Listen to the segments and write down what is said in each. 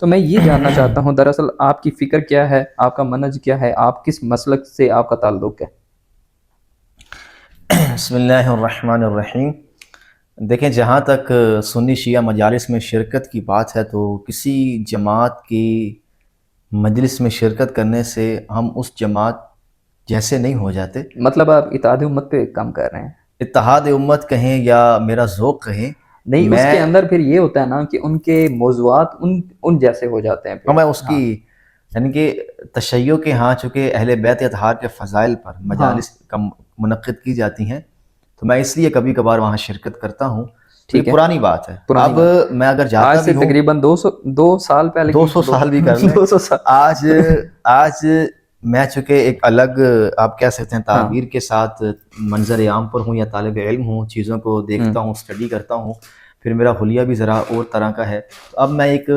تو میں یہ جاننا چاہتا ہوں دراصل آپ کی فکر کیا ہے، آپ کا منہج کیا ہے، آپ کس مسلک سے آپ کا تعلق ہے؟ بسم اللہ الرحمن الرحیم۔ دیکھیں، جہاں تک سنی شیعہ مجالس میں شرکت کی بات ہے تو کسی جماعت کی مجلس میں شرکت کرنے سے ہم اس جماعت جیسے نہیں ہو جاتے۔ مطلب آپ اتحاد امت پہ کام کر رہے ہیں؟ اتحاد امت کہیں یا میرا ذوق کہیں، نہیں، اس میں کے اندر پھر یہ ہوتا ہے نا کہ ان کے موضوعات ان جیسے ہو جاتے ہیں پھر۔ میں اس کی یعنی کہ تشیع کے ہاں چونکہ اہل بیت اطہار کے فضائل پر مجالس منعقد کی جاتی ہیں تو میں اس لیے کبھی کبھار وہاں شرکت کرتا ہوں۔ تو یہ پرانی بات ہے۔ اب میں اگر جاتا آج سے بھی ہوں، تقریباً 200 سال پہلے، 200 سال بھی کر لیں، 200 سال آج میں چونکہ ایک الگ آپ کہہ سکتے ہیں تعبیر کے ساتھ منظر عام پر ہوں یا طالب علم ہوں، چیزوں کو دیکھتا ہوں، اسٹڈی کرتا ہوں، پھر میرا حلیہ بھی ذرا اور طرح کا ہے۔ تو اب میں ایک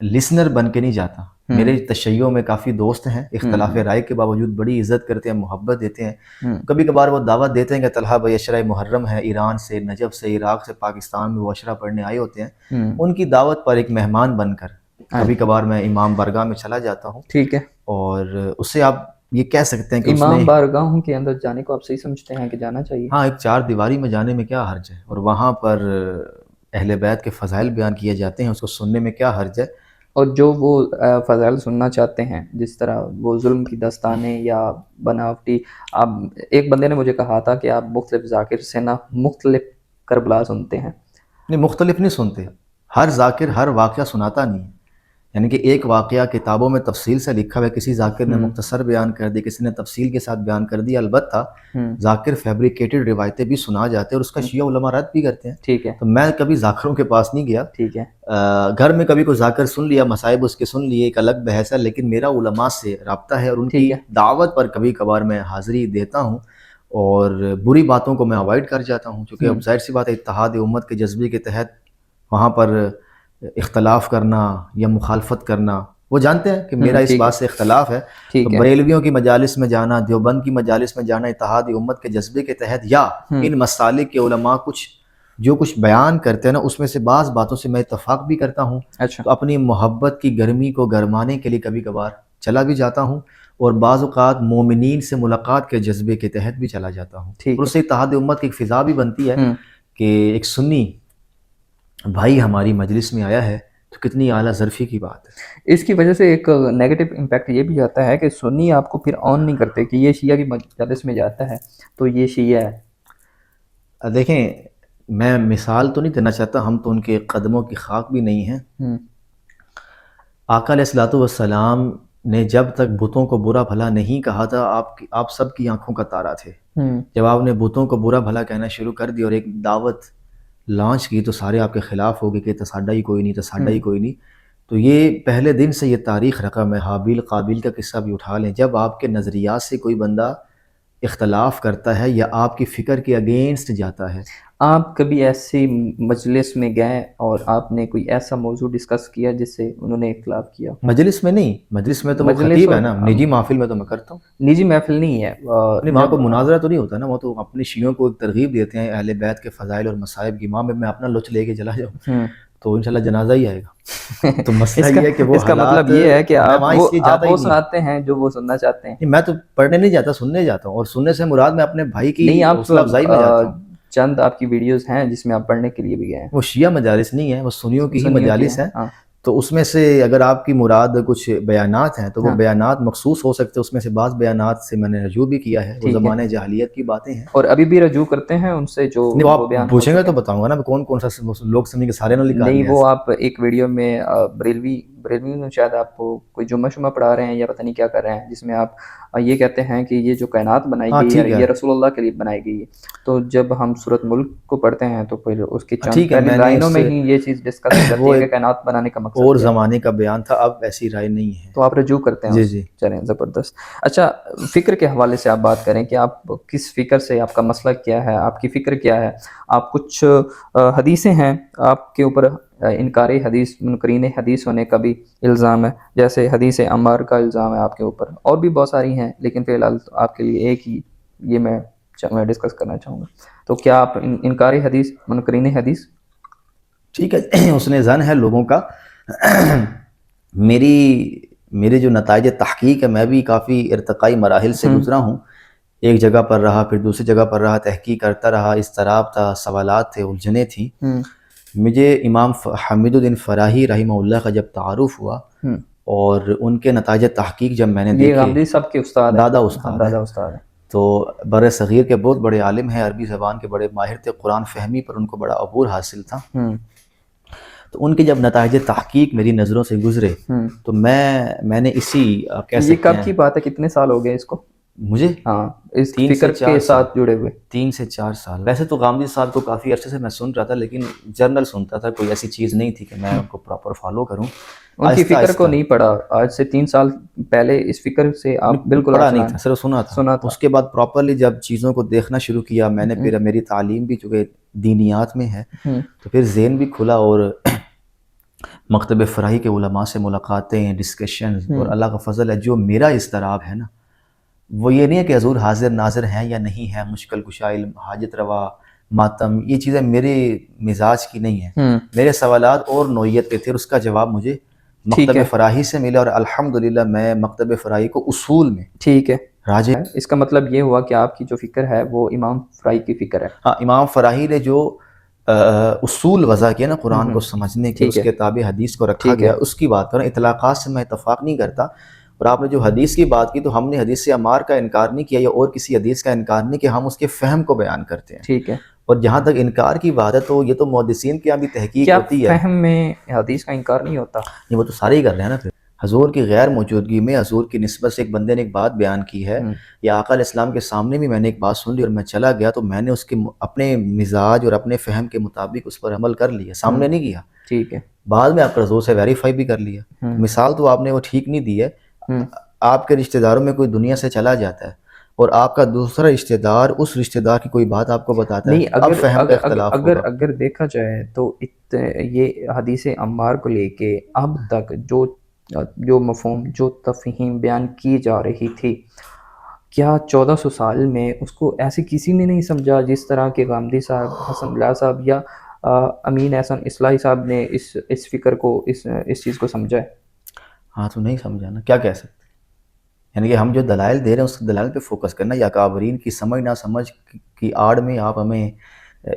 لسنر بن کے نہیں جاتا۔ میرے تشیع میں کافی دوست ہیں، اختلاف رائے کے باوجود بڑی عزت کرتے ہیں، محبت دیتے ہیں۔ کبھی کبھار وہ دعوت دیتے ہیں کہ طلحہ بھائی عشرہ محرم ہے، ایران سے، نجف سے، عراق سے، پاکستان میں وہ عشرہ پڑھنے آئے ہوتے ہیں، ان کی دعوت پر ایک مہمان بن کر کبھی کبھار میں امام بارگاہ میں چلا جاتا ہوں۔ ٹھیک ہے، اور اس سے آپ یہ کہہ سکتے ہیں کہ امام بارگاہوں کے اندر جانے کو آپ صحیح سمجھتے ہیں کہ جانا چاہیے؟ ہاں، ایک چار دیواری میں جانے میں کیا حرج ہے، اور وہاں پر اہل بیت کے فضائل بیان کیے جاتے ہیں، اس کو سننے میں کیا حرج ہے۔ اور جو وہ فضائل سننا چاہتے ہیں، جس طرح وہ ظلم کی داستانیں یا بناوٹی، آپ ایک بندے نے مجھے کہا تھا کہ آپ مختلف ذاکر سے نہ مختلف کربلا سنتے ہیں۔ نہیں، مختلف نہیں سنتے، ہر ذاکر ہر واقعہ سناتا نہیں ہے۔ یعنی کہ ایک واقعہ کتابوں میں تفصیل سے لکھا ہوا ہے، کسی ذاکر نے مختصر بیان کر دی، کسی نے تفصیل کے ساتھ بیان کر دی۔ البتہ ذاکر فیبریکیٹڈ روایتیں بھی سنا جاتے ہیں اور اس کا شیعہ علماء رد بھی کرتے ہیں۔ ٹھیک ہے، تو میں کبھی ذاکروں کے پاس نہیں گیا۔ ٹھیک ہے، گھر میں کبھی کوئی ذاکر سن لیا، مصائب اس کے سن لیے، ایک الگ بحث ہے، لیکن میرا علماء سے رابطہ ہے اور ان کی دعوت پر کبھی کبھار میں حاضری دیتا ہوں اور بری باتوں کو میں اوائڈ کر جاتا ہوں، چونکہ اب ظاہر سی بات ہے اتحاد امت کے جذبے کے تحت وہاں پر اختلاف کرنا یا مخالفت کرنا، وہ جانتے ہیں کہ میرا اس بات سے اختلاف ہے۔ تو بریلویوں کی مجالس میں جانا، دیوبند کی مجالس میں جانا اتحاد امت کے جذبے کے تحت، یا ان مسالک کے علماء جو کچھ بیان کرتے ہیں نا، اس میں سے بعض باتوں سے میں اتفاق بھی کرتا ہوں۔ تو اپنی محبت کی گرمی کو گرمانے کے لیے کبھی کبھار چلا بھی جاتا ہوں، اور بعض اوقات مومنین سے ملاقات کے جذبے کے تحت بھی چلا جاتا ہوں۔ اور اس سے اتحاد امت کی ایک فضا بھی بنتی ہے کہ ایک سنی بھائی ہماری مجلس میں آیا ہے، تو کتنی اعلیٰ ظرفی کی بات ہے۔ اس کی وجہ سے ایک نیگیٹو امپیکٹ یہ بھی آتا ہے کہ سنی آپ کو پھر آن نہیں کرتے کہ یہ شیعہ کی مجلس میں جاتا ہے تو یہ شیعہ ہے۔ دیکھیں، میں مثال تو نہیں دینا چاہتا، ہم تو ان کے قدموں کی خاک بھی نہیں ہیں۔ آقا علیہ الصلوۃ والسلام نے جب تک بتوں کو برا بھلا نہیں کہا تھا، آپ سب کی آنکھوں کا تارا تھے۔ جب آپ نے بتوں کو برا بھلا کہنا شروع کر دی اور ایک دعوت لانچ کی تو سارے آپ کے خلاف ہو گئے کہ تساڈا ہی کوئی نہیں، تساڈا ہی کوئی نہیں۔ تو یہ پہلے دن سے یہ تاریخ رقم ہے۔ حابیل قابیل کا قصہ بھی اٹھا لیں، جب آپ کے نظریات سے کوئی بندہ اختلاف کرتا ہے یا آپ کی فکر کے اگینسٹ جاتا ہے۔ آپ کبھی ایسی مجلس میں گئے اور آپ نے کوئی ایسا موضوع ڈسکس کیا جس سے انہوں نے اختلاف کیا؟ مجلس میں نہیں، مجلس میں تو وہ خطیب ہے نا، نجی محفل میں تو میں کرتا ہوں۔ نجی محفل نہیں ہے، نہیں، وہاں کو مناظرہ تو نہیں ہوتا نا، وہ تو اپنے شیعوں کو ایک ترغیب دیتے ہیں اہل بیت کے فضائل اور مصائب کی۔ امام میں اپنا لچ لے کے چلا جاؤں تو انشاءاللہ جنازہ ہی آئے گا۔ تو مسئلہ یہ ہے کہ وہ اس کا مطلب یہ ہے کہ آپ وہ سناتے ہیں جو وہ سننا چاہتے ہیں۔ میں تو پڑھنے نہیں جاتا، سننے جاتا ہوں، اور سننے سے مراد میں اپنے بھائی کی حوصلہ افزائی میں جاتا ہوں۔ چند آپ کی ویڈیوز ہیں جس میں آپ پڑھنے کے لیے بھی گئے ہیں۔ وہ شیعہ مجالس نہیں ہیں، وہ سنیوں کی ہی مجالس ہیں۔ تو اس میں سے اگر آپ کی مراد کچھ بیانات ہیں تو وہ بیانات مخصوص ہو سکتے ہیں، اس میں سے بعض بیانات سے میں نے رجوع بھی کیا ہے، وہ زمانے جاہلیت کی باتیں ہیں۔ اور ابھی بھی رجوع کرتے ہیں ان سے جو آپ پوچھیں گے تو بتاؤں گا نا کون کون سا لوگ سنیں گے، سارے نہ لکھا نہیں، وہ آپ ایک ویڈیو میں بریلوی میں شاید آپ کو کوئی جمعہ شمعہ پڑھا رہے ہیں یا پتہ نہیں کیا کر رہے ہیں، جس میں آپ یہ کہتے ہیں کہ یہ جو کائنات بنائی گئی ہے یہ رسول اللہ کے لیے بنائی گئی ہے۔ تو جب ہم سورۃ ملک کو پڑھتے ہیں تو پھر اس کی چند پہلی لائنوں میں ہی یہ چیز ڈسکس ہو جاتی ہے کہ کائنات بنانے کا مقصد اور زمانے کا بیان تھا، اب ایسی رائے نہیں ہے۔ تو آپ رجوع کرتے ہیں۔ جی، چلیں، زبردست۔ اچھا، فکر کے حوالے سے آپ بات کریں کہ آپ کس فکر سے، آپ کا مسلک کیا ہے، آپ کی فکر کیا ہے؟ آپ کچھ حدیثیں ہیں آپ کے اوپر انکار حدیث، منکرین حدیث ہونے کا بھی الزام ہے، جیسے حدیث عمار کا الزام ہے آپ کے اوپر، اور بھی بہت ساری ہیں، لیکن فی الحال آپ کے لیے ایک ہی یہ میں ڈسکس کرنا چاہوں گا۔ تو کیا آپ انکار حدیث، منکرین حدیث؟ ٹھیک ہے، اس نے زن ہے لوگوں کا میرے جو نتائج تحقیق ہے، میں بھی کافی ارتقائی مراحل سے گزرا ہوں. ایک جگہ پر رہا، پھر دوسری جگہ پر رہا، تحقیق کرتا رہا، اضطراب تھا، سوالات تھے، الجھنیں تھیں. مجھے امام حمید الدین فراہی رحمہ اللہ کا جب تعارف ہوا اور ان کے نتائج تحقیق جب میں نے یہ دیکھے، غامدی صاحب کے استاد ہیں. دادا استاد دادا ہیں، استاد ہیں. تو بر صغیر کے بہت بڑے عالم ہیں، عربی زبان کے بڑے ماہر تھے، قرآن فہمی پر ان کو بڑا عبور حاصل تھا. تو ان کے جب نتائج تحقیق میری نظروں سے گزرے تو میں نے اسی کہہ یہ سکتے کب ہیں، کی بات ہے؟ کتنے سال ہو گئے اس کو؟ مجھے ہاں، اس 3 سے فکر 4 کے سال، ساتھ جڑے ہوئے. 3 سے 4 سال. ویسے تو غامدی صاحب کو کافی عرصے سے میں سن رہا تھا، لیکن جرنل سنتا تھا، کوئی ایسی چیز نہیں تھی کہ میں ان کو پراپر فالو کروں. ان کی فکر کو نہیں پڑھا. آج سے 3 سال پہلے اس فکر سے آپ بالکل پڑھا نہیں تھا، صرف سنا تھا. اس کے بعد پراپرلی جب چیزوں کو دیکھنا شروع کیا میں نے، پھر میری تعلیم بھی چونکہ دینیات میں ہے تو پھر ذہن بھی کھلا، اور مکتب فراہی کے علماء سے ملاقاتیں، ڈسکشنز، اور اللہ کا فضل ہے جو میرا اضطراب ہے نا، وہ یہ نہیں ہے کہ حضور حاضر ناظر ہیں یا نہیں ہیں، مشکل کشا علم، حاجت روا، ماتم، یہ چیزیں میرے مزاج کی نہیں ہیں. میرے سوالات اور نوعیت کے تھے، اور اس کا جواب مجھے مکتب فراہی سے ملا، اور الحمدللہ میں مکتب فراہی کو اصول میں ٹھیک ہے راجع. اس کا مطلب یہ ہوا کہ آپ کی جو فکر ہے وہ امام فراہی کی فکر ہے. ہاں، امام فراہی نے جو اصول وضع کیا نا قرآن کو سمجھنے کے، اس کے تابع حدیث کو رکھا گیا، اس کی بات کریں. اطلاقات سے میں اتفاق نہیں کرتا. اور آپ نے جو حدیث کی بات کی تو ہم نے حدیث عمار کا انکار نہیں کیا یا اور کسی حدیث کا انکار نہیں کیا، ہم اس کے فہم کو بیان کرتے ہیں. ٹھیک ہے. اور جہاں تک انکار کی بات ہے تو یہ تو محدثین کے یہاں بھی تحقیق ہوتی ہے. کیا فہم میں حدیث کا انکار نہیں ہوتا؟ یہ وہ تو سارے ہی کر رہے ہیں نا. پھر حضور کی غیر موجودگی میں حضور کی نسبت سے ایک بندے نے ایک بات بیان کی ہے، یا آقا علیہ السلام کے سامنے بھی میں نے ایک بات سن لی اور میں چلا گیا تو میں نے اس کے اپنے مزاج اور اپنے فہم کے مطابق اس پر عمل کر لیا، سامنے نہیں کیا. ٹھیک ہے. بعد میں آپ کا حضور سے ویریفائی بھی کر لیا. مثال تو آپ نے وہ ٹھیک نہیں دی ہے. آپ کے رشتہ داروں میں کوئی دنیا سے چلا جاتا ہے اور آپ کا دوسرا رشتہ دار اس رشتہ دار کی کوئی بات آپ کو بتاتا ہے، اب فہم کا اختلاف ہوگا. اگر دیکھا جائے تو یہ حدیث عمار کو لے کے اب تک جو مفہوم، جو تفہیم بیان کی جا رہی تھی، کیا 1400 سال میں اس کو ایسے کسی نے نہیں سمجھا جس طرح کہ غامدی صاحب، حسن اللہ صاحب یا امین احسن اصلاحی صاحب نے اس فکر کو، اس چیز کو سمجھا ہے؟ ہاں تو نہیں سمجھا نا، کیا کہہ سکتے. یعنی کہ ہم جو دلائل دے رہے ہیں اس دلائل پہ فوکس کرنا، یا کابرین کی سمجھ نہ سمجھ کی آڑ میں آپ ہمیں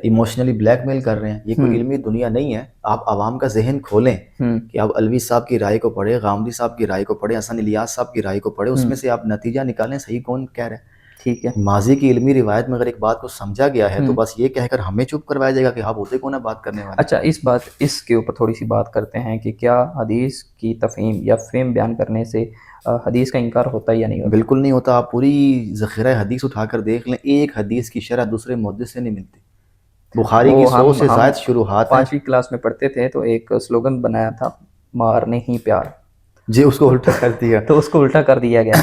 ایموشنلی بلیک میل کر رہے ہیں. یہ کوئی علمی دنیا نہیں ہے. آپ عوام کا ذہن کھولیں کہ آپ الوی صاحب کی رائے کو پڑھیں، غامدی صاحب کی رائے کو پڑھیں، حسن الیاس صاحب کی رائے کو پڑھیں، اس میں سے آپ نتیجہ نکالیں صحیح کون کہہ رہے ہیں. ٹھیک ہے. ماضی کی علمی روایت میں اگر ایک بات کو سمجھا گیا ہے تو بس یہ کہہ کر ہمیں چپ کروایا جائے گا کہ آپ ہوتے کون ہے بات کرنے والے. اچھا، اس کے اوپر تھوڑی سی بات کرتے ہیں کہ کیا حدیث کی تفہیم یا فہم بیان کرنے سے حدیث کا انکار ہوتا ہے یا نہیں ہوتا؟ بالکل نہیں ہوتا. آپ پوری ذخیرہ حدیث اٹھا کر دیکھ لیں، ایک حدیث کی شرح دوسرے محدث سے نہیں ملتی. بخاری کی 100 سے زائد شروحات ہیں. 5ویں کلاس میں پڑھتے تھے تو ایک سلوگن بنایا تھا، مارنے ہی پیار. جی، اس کو الٹا کر دیا. تو اس کو الٹا کر دیا گیا.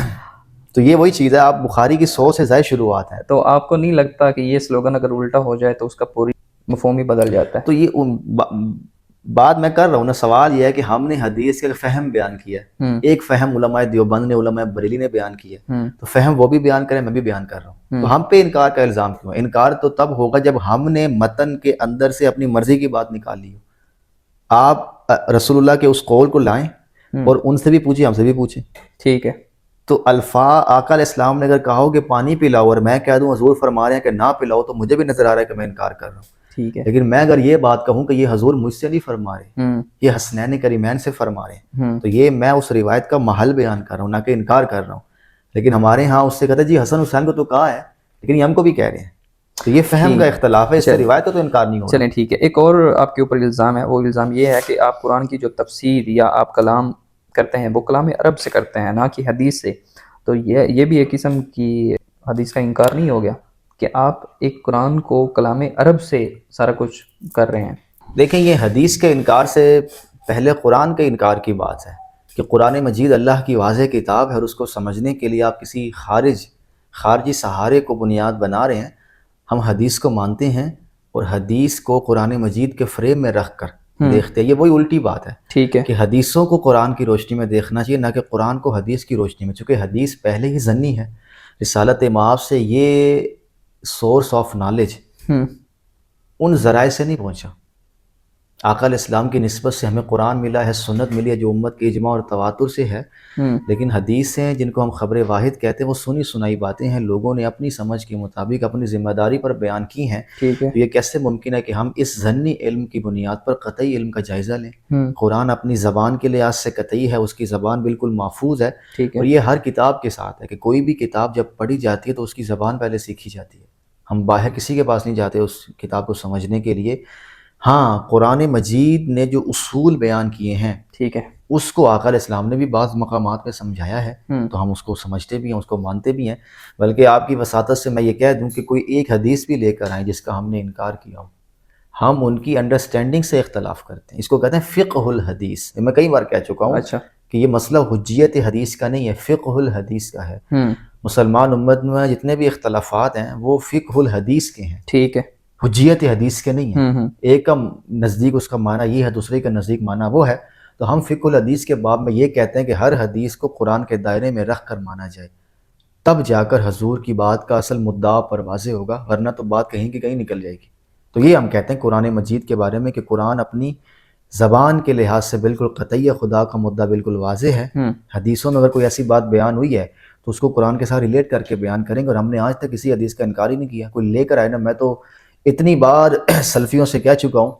تو یہ وہی چیز ہے، آپ بخاری کی 100 سے زائد شروحات ہیں. تو آپ کو نہیں لگتا کہ یہ سلوگن اگر الٹا ہو جائے تو اس کا پوری مفہوم ہی بدل جاتا ہے؟ تو یہ بات میں کر رہا ہوں نا. سوال یہ ہے کہ ہم نے حدیث کا فہم بیان کیا ہے، ایک فہم علماء دیوبند نے، علماء بریلی نے بیان کیا ہے، تو فہم وہ بھی بیان کریں، میں بھی بیان کر رہا ہوں. تو ہم پہ انکار کا الزام کیوں ہے؟ انکار تو تب ہوگا جب ہم نے متن کے اندر سے اپنی مرضی کی بات نکال لی ہو. آپ رسول اللہ کے اس قول کو لائیں اور ان سے بھی پوچھیں، ہم سے بھی پوچھیں. ٹھیک ہے. تو آقا علیہ السلام نے اگر کہا ہو کہ پانی پلاؤ اور میں کہہ دوں حضور فرما رہے ہیں کہ نہ پلاؤ، تو مجھے بھی نظر آ رہا ہے کہ میں انکار کر رہا ہوں. ٹھیک ہے. لیکن میں اگر یہ بات کہوں کہ یہ حضور مجھ سے نہیں فرما رہے، یہ حسنین کریمین سے فرما رہے ہیں، تو یہ میں اس روایت کا محل بیان کر رہا ہوں، نہ کہ انکار کر رہا ہوں. لیکن ہمارے ہاں اس سے کہتے ہیں جی حسن حسین کو تو کہا ہے، لیکن یہ ہم کو بھی کہہ رہے ہیں. تو یہ فہم کا اختلاف ہے، اس سے روایت کا تو انکار نہیں ہوگا. چلیں ٹھیک ہے. ایک اور آپ کے اوپر الزام ہے، وہ الزام یہ ہے کہ آپ قرآن کی جو تفسیر یا آپ کلام کرتے ہیں وہ کلام عرب سے کرتے ہیں، نہ کہ حدیث سے. تو یہ بھی ایک قسم کی حدیث کا انکار نہیں ہو گیا کہ آپ ایک قرآن کو کلام عرب سے سارا کچھ کر رہے ہیں؟ دیکھیں، یہ حدیث کے انکار سے پہلے قرآن کے انکار کی بات ہے کہ قرآن مجید اللہ کی واضح کتاب ہے اور اس کو سمجھنے کے لیے آپ کسی خارجی سہارے کو بنیاد بنا رہے ہیں. ہم حدیث کو مانتے ہیں اور حدیث کو قرآن مجید کے فریم میں رکھ کر دیکھتے ہیں. یہ وہی الٹی بات ہے. ٹھیک ہے. کہ حدیثوں کو قرآن کی روشنی میں دیکھنا چاہیے، نہ کہ قرآن کو حدیث کی روشنی میں. چونکہ حدیث پہلے ہی ظنی ہے، رسالت مآب سے یہ سورس آف نالج ان ذرائع سے نہیں پہنچا. آقا علیہ السلام کی نسبت سے ہمیں قرآن ملا ہے، سنت ملی ہے جو امت کے اجماع اور تواتر سے ہے، لیکن حدیثیں جن کو ہم خبر واحد کہتے ہیں وہ سنی سنائی باتیں ہیں، لوگوں نے اپنی سمجھ کے مطابق اپنی ذمہ داری پر بیان کی ہیں۔ ٹھیک ہے، تو یہ کیسے ممکن ہے کہ ہم اس ظنی علم کی بنیاد پر قطعی علم کا جائزہ لیں؟ قرآن اپنی زبان کے لحاظ سے قطعی ہے، اس کی زبان بالکل محفوظ ہے، ٹھیک ہے، اور یہ ہر کتاب کے ساتھ ہے کہ کوئی بھی کتاب جب پڑھی جاتی ہے تو اس کی زبان پہلے سیکھی جاتی ہے، ہم باہر کسی کے پاس نہیں جاتے اس کتاب کو سمجھنے کے لیے۔ ہاں، قرآن مجید نے جو اصول بیان کیے ہیں ٹھیک ہے، اس کو آقا علیہ السلام نے بھی بعض مقامات پہ سمجھایا ہے، تو ہم اس کو سمجھتے بھی ہیں، اس کو مانتے بھی ہیں، بلکہ آپ کی وساطت سے میں یہ کہہ دوں کہ کوئی ایک حدیث بھی لے کر آئیں جس کا ہم نے انکار کیا ہو، ہم ان کی انڈرسٹینڈنگ سے اختلاف کرتے ہیں، اس کو کہتے ہیں فقہ الحدیث۔ میں کئی بار کہہ چکا ہوں اچھا، کہ یہ مسئلہ حجیت حدیث کا نہیں ہے، فقہ الحدیث کا ہے۔ مسلمان امت میں جتنے بھی اختلافات ہیں وہ فقہ الحدیث کے ہیں، ٹھیک ہے، حجیت حدیث کے نہیں ہیں۔ ایک کا نزدیک اس کا معنی یہ ہے، دوسرے کا نزدیک معنی وہ ہے، تو ہم فقہ الحدیث کے باب میں یہ کہتے ہیں کہ ہر حدیث کو قرآن کے دائرے میں رکھ کر مانا جائے، تب جا کر حضور کی بات کا اصل مدعا پر واضح ہوگا، ورنہ تو بات کہیں کی کہیں نکل جائے گی۔ تو یہ ہم کہتے ہیں قرآن مجید کے بارے میں کہ قرآن اپنی زبان کے لحاظ سے بالکل قطعی ہے، خدا کا مدعا بالکل واضح ہے۔ حدیثوں میں اگر کوئی ایسی بات بیان ہوئی ہے تو اس کو قرآن کے ساتھ ریلیٹ کر کے بیان کریں گے، اور ہم نے آج تک کسی حدیث کا انکار ہی نہیں کیا۔ کوئی لے کر آئے نا، میں تو اتنی بار سلفیوں سے کہہ چکا ہوں،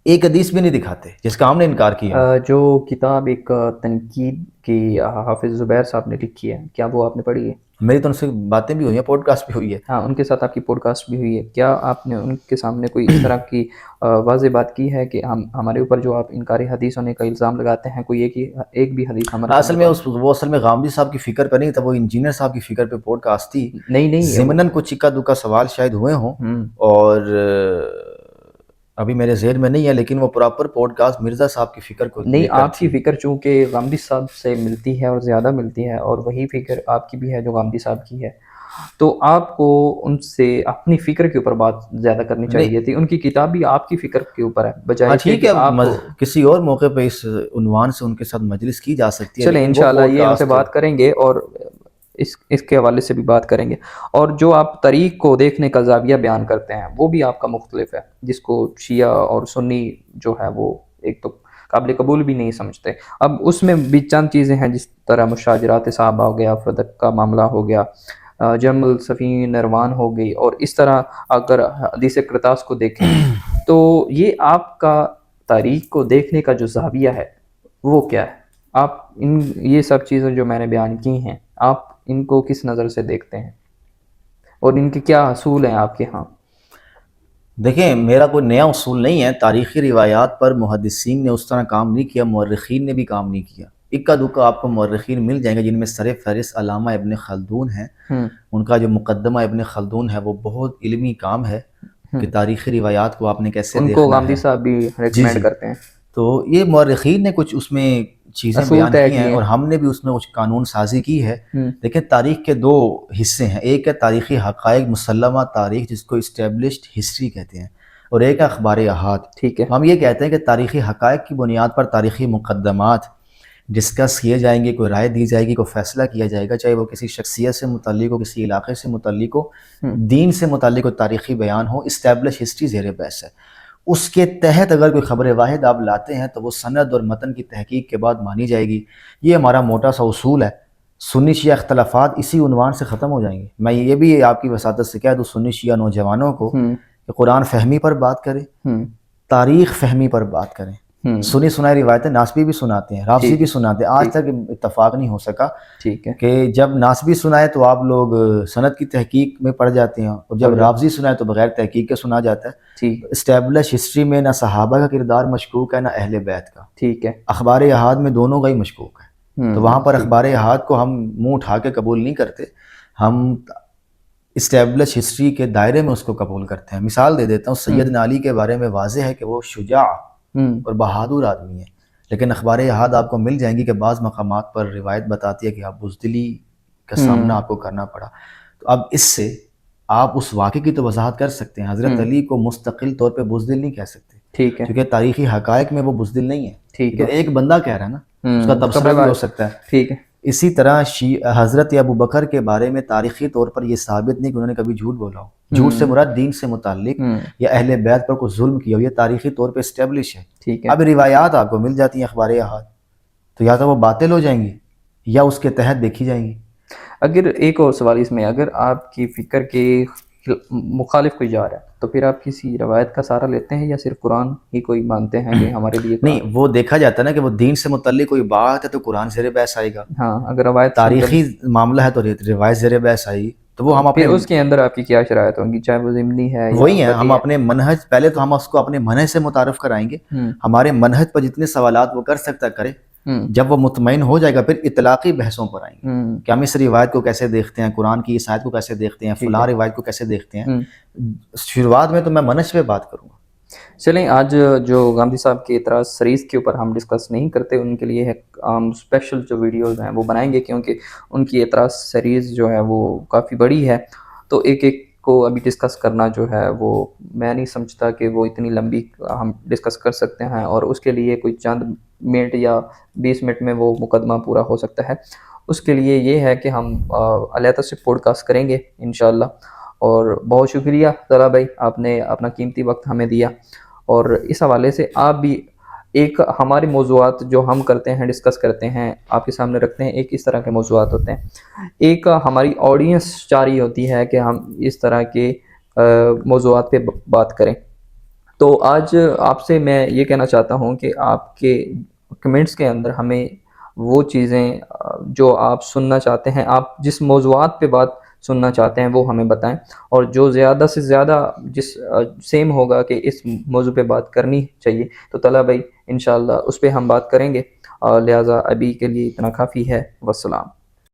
ایک حدیث بھی نہیں دکھاتے جس کا ہم نے انکار کیا۔ جو کتاب ایک تنقید کی حافظ زبیر صاحب نے لکھی ہے، کیا وہ آپ نے پڑھی ہے؟ میری تو ان سے باتیں بھی ہوئی ہیں، پوڈ کاسٹ بھی ہوئی ہے۔ ہاں، ان کے ساتھ آپ کی پوڈ کاسٹ بھی ہوئی ہے، کیا آپ نے ان کے سامنے کوئی اس طرح کی واضح بات کی ہے کہ ہمارے اوپر جو آپ انکاری حدیث ہونے کا الزام لگاتے ہیں، کوئی ایک بھی حدیث ہمارے اصل میں وہ اصل میں غامدی صاحب کی فکر پہ نہیں تھا، وہ انجینئر صاحب کی فکر پہ پوڈ کاسٹ تھی۔ نہیں ضمناً کچھ اکا دکا سوال شاید ہوئے ہوں، اور ابھی میرے ذہن میں نہیں ہے، لیکن وہ پراپر پوڈ کاسٹ مرزا صاحب کی فکر کو نہیں، آپ کی فکر چونکہ غامدی صاحب سے ملتی ہے اور زیادہ ملتی ہے، اور وہی فکر آپ کی بھی ہے جو غامدی صاحب کی ہے، تو آپ کو ان سے اپنی فکر کے اوپر بات زیادہ کرنی چاہیے تھی۔ ان کی کتاب بھی آپ کی فکر کے اوپر ہے، بجائے ٹھیک ہے، کسی اور موقع پہ اس عنوان سے ان کے ساتھ مجلس کی جا سکتی ہے۔ چلیں انشاءاللہ یہ ان سے بات کریں گے، اور اس کے حوالے سے بھی بات کریں گے۔ اور جو آپ طریق کو دیکھنے کا زاویہ بیان کرتے ہیں وہ بھی آپ کا مختلف ہے، جس کو شیعہ اور سنی جو ہے وہ ایک تو قابل قبول بھی نہیں سمجھتے۔ اب اس میں بھی چند چیزیں ہیں، جس طرح مشاجرات صحابہ ہو گیا، فدق کا معاملہ ہو گیا، جرم السفین نروان ہو گئی، اور اس طرح اگر حدیث کرتاس کو دیکھیں تو یہ آپ کا تاریخ کو دیکھنے کا جو زاویہ ہے وہ کیا ہے؟ آپ یہ سب چیزیں جو میں نے بیان کی ہیں، آپ ان کو کس نظر سے دیکھتے ہیں، اور ان کے کیا اصول ہیں آپ کے ہاں؟ دیکھیں، میرا کوئی نیا اصول نہیں ہے، تاریخی روایات پر محدثین نے اس طرح کام نہیں کیا، مورخین نے بھی کام نہیں کیا۔ اکا دکا آپ کو مورخین مل جائیں گے جن میں سر فہرست علامہ ابن خلدون ہیں، ان کا جو مقدمہ ابن خلدون ہے وہ بہت علمی کام ہے کہ تاریخی روایات کو آپ نے کیسے دیکھنا ہے۔ ان کو غامدی صاحب بھی ریکمینڈ کرتے ہیں۔ تو یہ مورخین نے کچھ اس میں چیزیں بیان کی ہیں، اور ہم نے بھی اس میں کچھ قانون سازی کی ہے۔ لیکن تاریخ کے دو حصے ہیں، ایک ہے تاریخی حقائق مسلمہ تاریخ جس کو اسٹیبلشڈ ہسٹری کہتے ہیں، اور ایک ہے اخبار احاد۔ ٹھیک ہے، ہم یہ کہتے ہیں کہ تاریخی حقائق کی بنیاد پر تاریخی مقدمات ڈسکس کیے جائیں گے، کوئی رائے دی جائے گی، کوئی فیصلہ کیا جائے گا، چاہے وہ کسی شخصیت سے متعلق ہو، کسی علاقے سے متعلق ہو، دین سے متعلق ہو، تاریخی بیان ہو، اسٹیبلش ہسٹری زیر بحث ہے۔ اس کے تحت اگر کوئی خبر واحد آپ لاتے ہیں تو وہ سند اور متن کی تحقیق کے بعد مانی جائے گی۔ یہ ہمارا موٹا سا اصول ہے۔ سنی شیعہ اختلافات اسی عنوان سے ختم ہو جائیں گے۔ میں یہ بھی آپ کی وساطت سے کہہ دوں سنی شیعہ نوجوانوں کو کہ قرآن فہمی پر بات کریں، تاریخ فہمی پر بات کریں۔ سنی سنائی روایتیں ناسبی بھی سناتے ہیں، رافضی بھی سناتے ہیں، آج تک اتفاق نہیں ہو سکا کہ جب ناسبی سنائے تو آپ لوگ سند کی تحقیق میں پڑ جاتے ہیں، اور جب رافضی سنائے تو بغیر تحقیق کے سنا جاتا ہے۔ اسٹیبلش ہسٹری میں نہ صحابہ کا کردار مشکوک ہے، نہ اہل بیت کا۔ ٹھیک ہے، اخبار احاد میں دونوں کا ہی مشکوک ہے، تو وہاں پر اخبار احاد کو ہم منہ اٹھا کے قبول نہیں کرتے، ہم اسٹیبلش ہسٹری کے دائرے میں اس کو قبول کرتے ہیں۔ مثال دے دیتا ہوں، سیدنا علی کے بارے میں واضح ہے کہ وہ شجاع اور بہادر آدمی ہے، لیکن اخبار احاد آپ کو مل جائیں گی کہ بعض مقامات پر روایت بتاتی ہے کہ آپ بزدلی کا سامنا آپ کو کرنا پڑا۔ تو اب اس سے آپ اس واقعے کی تو وضاحت کر سکتے ہیں، حضرت علی کو مستقل طور پہ بزدل نہیں کہہ سکتے، ٹھیک ہے، کیونکہ تاریخی حقائق میں وہ بزدل نہیں ہے، ٹھیک ہے، ایک بندہ کہہ رہا ہے نا، اس کا تبصرہ بھی ہو سکتا ہے، ٹھیک ہے۔ اسی طرح حضرت ابو بکر کے بارے میں تاریخی طور پر یہ ثابت نہیں کہ انہوں نے کبھی جھوٹ بولا ہو، جھوٹ سے مراد دین سے متعلق یا اہل بیت پر کوئی ظلم کیا ہو، یہ تاریخی طور پہ اسٹیبلش ہے۔ ٹھیک ہے، اب روایات آپ کو مل جاتی ہیں اخبار احاد، تو یا تو وہ باطل ہو جائیں گی یا اس کے تحت دیکھی جائیں گی۔ اگر ایک اور سوال اس میں، اگر آپ کی فکر کے مخالف کوئی جا رہا ہے تو پھر آپ کسی روایت کا سہارا لیتے ہیں یا صرف قرآن ہی کوئی مانتے ہیں کہ ہمارے لیے نہیں، وہ دیکھا جاتا ہے نا کہ وہ دین سے متعلق کوئی بات ہے تو قرآن زیر بحث آئے گا، ہاں اگر روایت تاریخی معاملہ ہے تو روایت زیر بحث آئے گی، تو وہ ہم اپنے پھر اس کے اندر آپ کی کیا شرائط ہوں گی، چاہے وہ ضمنی ہے یا وہی ہیں، ہم قطعی ہے؟ اپنے منہج، پہلے تو ہم اس کو اپنے منہج سے متعارف کرائیں گے، ہمارے منہج پر جتنے سوالات وہ کر سکتا کرے، جب وہ مطمئن ہو جائے گا پھر اطلاقی بحثوں پر آئیں گے کہ ہم اس روایت کو کیسے دیکھتے ہیں، قرآن کی اس آیت کو کیسے دیکھتے ہیں، فلاں روایت کو کیسے دیکھتے ہیں۔ شروعات میں تو میں منہج پہ بات کروں گا۔ چلیں، آج جو گاندھی صاحب کے اعتراض سیریز کے اوپر ہم ڈسکس نہیں کرتے، ان کے لیے ہم اسپیشل جو ویڈیوز ہیں وہ بنائیں گے، کیونکہ ان کی اعتراض سیریز جو ہے وہ کافی بڑی ہے، تو ایک ایک کو ابھی ڈسکس کرنا جو ہے وہ میں نہیں سمجھتا کہ وہ اتنی لمبی ہم ڈسکس کر سکتے ہیں، اور اس کے لیے کوئی چند منٹ یا 20 منٹ میں وہ مقدمہ پورا ہو سکتا ہے۔ اس کے لیے یہ ہے کہ ہم علیحدہ سے پوڈ کاسٹ کریں گے انشاءاللہ۔ اور بہت شکریہ طلحہ بھائی، آپ نے اپنا قیمتی وقت ہمیں دیا، اور اس حوالے سے آپ بھی ایک ہمارے موضوعات جو ہم کرتے ہیں، ڈسکس کرتے ہیں، آپ کے سامنے رکھتے ہیں، ایک اس طرح کے موضوعات ہوتے ہیں، ایک ہماری آڈینس چاہ رہی ہوتی ہے کہ ہم اس طرح کے موضوعات پہ بات کریں۔ تو آج آپ سے میں یہ کہنا چاہتا ہوں کہ آپ کے کمنٹس کے اندر ہمیں وہ چیزیں جو آپ سننا چاہتے ہیں، آپ جس موضوعات پہ بات سننا چاہتے ہیں وہ ہمیں بتائیں، اور جو زیادہ سے زیادہ جس سیم ہوگا کہ اس موضوع پہ بات کرنی چاہیے تو طلحہ بھائی انشاءاللہ اس پہ ہم بات کریں گے، لہٰذا ابھی کے لیے اتنا کافی ہے۔ والسلام۔